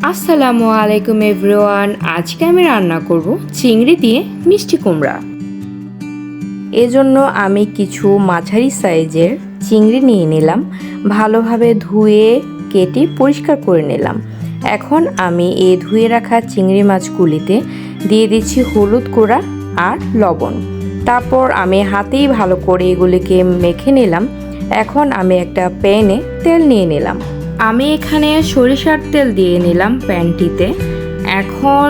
আসসালামু আলাইকুম এভরিওয়ান। আজকে আমি রান্না করব চিংড়ি দিয়ে মিষ্টি কুমড়া। এজন্য আমি কিছু মাঝারি সাইজের চিংড়ি নিয়ে নিলাম, ভালোভাবে ধুয়ে কেটে পরিষ্কার করে নিলাম। এখন আমি এই ধুয়ে রাখা চিংড়ি মাছগুলিতে দিয়ে দিচ্ছি হলুদ গুঁড়া আর লবণ। তারপর আমি হাতেই ভালো করে এগুলিকে মেখে নিলাম। এখন আমি একটা প্যানে তেল নিয়ে নিলাম। আমি এখানে সরিষার তেল দিয়ে নিলাম প্যানটিতে। এখন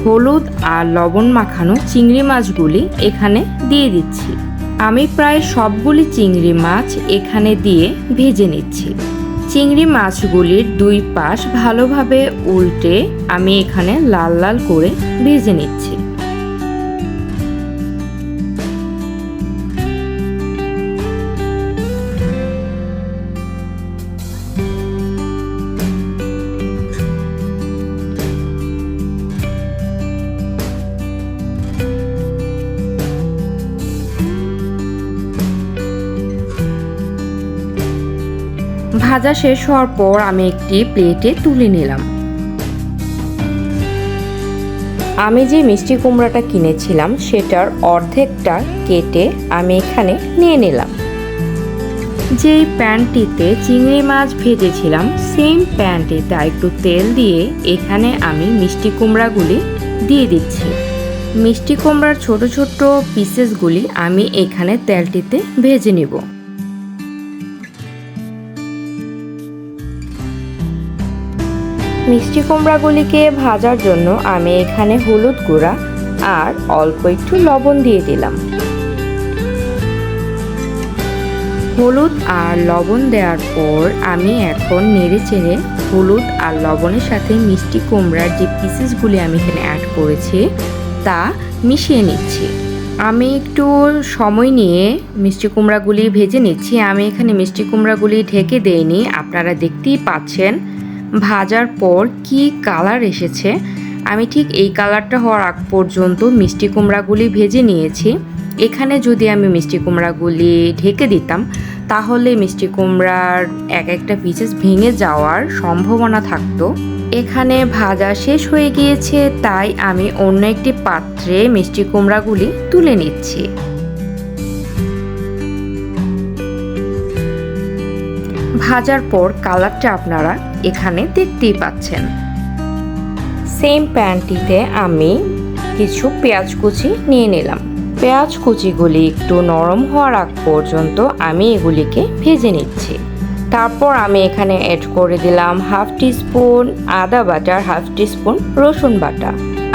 হলুদ আর লবণ মাখানো চিংড়ি মাছগুলি এখানে দিয়ে দিচ্ছি। আমি প্রায় সবগুলি চিংড়ি মাছ এখানে দিয়ে ভেজে নিচ্ছি। চিংড়ি মাছগুলির দুই পাশ ভালোভাবে উল্টে আমি এখানে লাল লাল করে ভেজে নিচ্ছি। ভাজা শেষ হওয়ার পর আমি একটি প্লেটে তুলে নিলাম। আমি যে মিষ্টি কুমড়াটা কিনেছিলাম সেটার অর্ধেকটা কেটে আমি এখানে নিয়ে নিলাম। যেই প্যানটিতে চিংড়ি মাছ ভেজেছিলাম সেম প্যানটিতে একটু তেল দিয়ে এখানে আমি মিষ্টি কুমড়াগুলি দিয়ে দিচ্ছি। মিষ্টি কুমড়ার ছোট ছোট পিসেসগুলি আমি এখানে তেলটিতে ভেজে নিব। মিষ্টি কুমড়াগুলিকে ভাজার জন্য আমি এখানে হলুদ গুঁড়া আর অল্প একটু লবণ দিয়ে দিলাম। হলুদ আর লবণ দেওয়ার পর আমি এখন নেড়ে চেড়ে হলুদ আর লবণের সাথে মিষ্টি কুমড়ার যে পিসেসগুলি আমি এখানে অ্যাড করেছি তা মিশিয়ে নিচ্ছি। আমি একটু সময় নিয়ে মিষ্টি কুমড়াগুলি ভেজে নিচ্ছি। আমি এখানে মিষ্টি কুমড়াগুলি ঢেকে দেইনি, আপনারা দেখতেই পাচ্ছেন ভাজার পর কি কালার এসেছে। আমি ঠিক এই কালারটা হওয়ার আগ পর্যন্ত মিষ্টি কুমড়াগুলি ভেজে নিয়েছি। এখানে যদি আমি মিষ্টি কুমড়াগুলি ঢেকে দিতাম তাহলে মিষ্টি কুমড়ার এক একটা পিসেস ভেঙে যাওয়ার সম্ভাবনা থাকতো। এখানে ভাজা শেষ হয়ে গিয়েছে, তাই আমি অন্য একটি পাত্রে মিষ্টি কুমড়াগুলি তুলে নিচ্ছি। ভাজার পর কালারটা আপনারা এখানে দেখতেই পাচ্ছেন। সেম প্যানটিতে আমি কিছু পেঁয়াজ কুচি নিয়ে নিলাম। পেঁয়াজ কুচিগুলি একটু নরম হওয়ার আগ পর্যন্ত আমি এগুলিকে ভেজে নিচ্ছি। তারপর আমি এখানে অ্যাড করে দিলাম হাফ টিস্পুন আদা বাটা, হাফ টিস্পুন রসুন বাটা।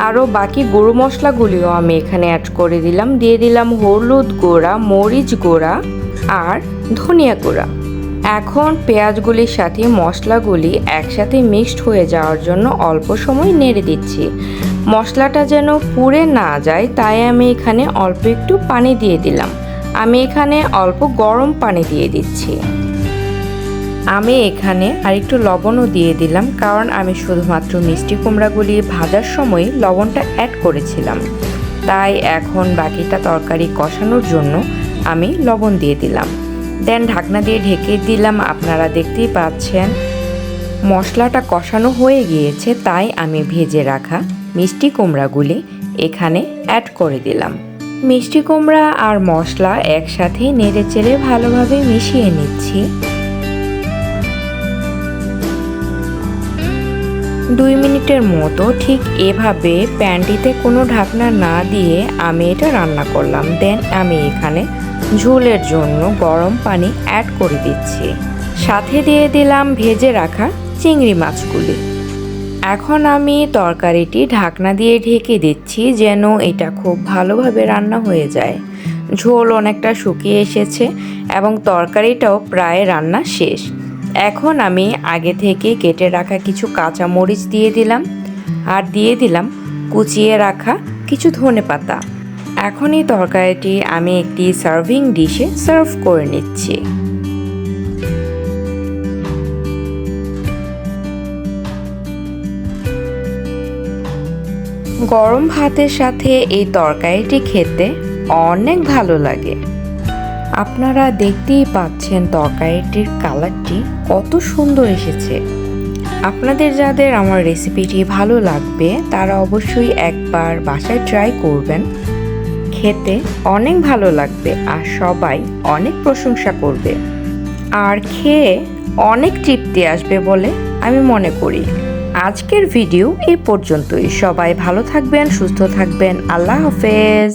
আরও বাকি গুঁড়ো মশলাগুলিও আমি এখানে অ্যাড করে দিলাম। দিয়ে দিলাম হলুদ গুঁড়া, মরিচ গুঁড়া আর ধনিয়া গুঁড়া। এখন পেঁয়াজগুলির সাথে মশলাগুলি একসাথে মিক্সড হয়ে যাওয়ার জন্য অল্প সময় নেড়ে দিচ্ছি। মশলাটা যেন পুড়ে না যায় তাই আমি এখানে অল্প একটু পানি দিয়ে দিলাম। আমি এখানে অল্প গরম পানি দিয়ে দিচ্ছি। আমি এখানে আরেকটু লবণও দিয়ে দিলাম, কারণ আমি শুধুমাত্র মিষ্টি কুমড়াগুলি ভাজার সময় লবণটা অ্যাড করেছিলাম। তাই এখন বাকিটা তরকারি কষানোর জন্য আমি লবণ দিয়ে দিলাম। দেন ঢাকনা দিয়ে ঢেকে দিলাম। আপনারা দেখতেই পাচ্ছেন মশলাটা কষানো হয়ে গিয়েছে, তাই আমি ভেজে রাখা মিষ্টি কুমড়াগুলি এখানে অ্যাড করে দিলাম। মিষ্টি কুমড়া আর মশলা একসাথে নেড়ে চেড়ে ভালোভাবে মিশিয়ে নিচ্ছি। 2 মিনিটের মতো ঠিক এভাবে প্যানটিতে কোনো ঢাকনা না দিয়ে আমি এটা রান্না করলাম। দেন আমি এখানে ঝোলের জন্য গরম পানি অ্যাড করে দিচ্ছি। সাথে দিয়ে দিলাম ভেজে রাখা চিংড়ি মাছগুলি। এখন আমি তরকারিটি ঢাকনা দিয়ে ঢেকে দিচ্ছি যেন এটা খুব ভালোভাবে রান্না হয়ে যায়। ঝোল অনেকটা শুকিয়ে এসেছে এবং তরকারিটাও প্রায় রান্না শেষ। এখন আমি আগে থেকে কেটে রাখা কিছু কাঁচা মরিচ দিয়ে দিলাম আর দিয়ে দিলাম কুচিয়ে রাখা কিছু ধনেপাতা। এখন এই তরকারিটি আমি একটি সার্ভিং ডিশে সার্ভ করে নিচ্ছি। গরম ভাতের সাথে এই তরকারিটি খেতে অনেক ভালো লাগে। আপনারা দেখতেই পাচ্ছেন তরকারিটির কালারটি কত সুন্দর এসেছে। আপনাদের যাদের আমার রেসিপিটি ভালো লাগবে তারা অবশ্যই একবার বাসায় ট্রাই করবেন। খেতে অনেক ভালো লাগবে আর সবাই অনেক প্রশংসা করবে আর খেয়ে অনেক তৃপ্তি আসবে বলে আমি মনে করি। আজকের ভিডিও এই পর্যন্তই। সবাই ভালো থাকবেন, সুস্থ থাকবেন। আল্লাহ হাফেজ।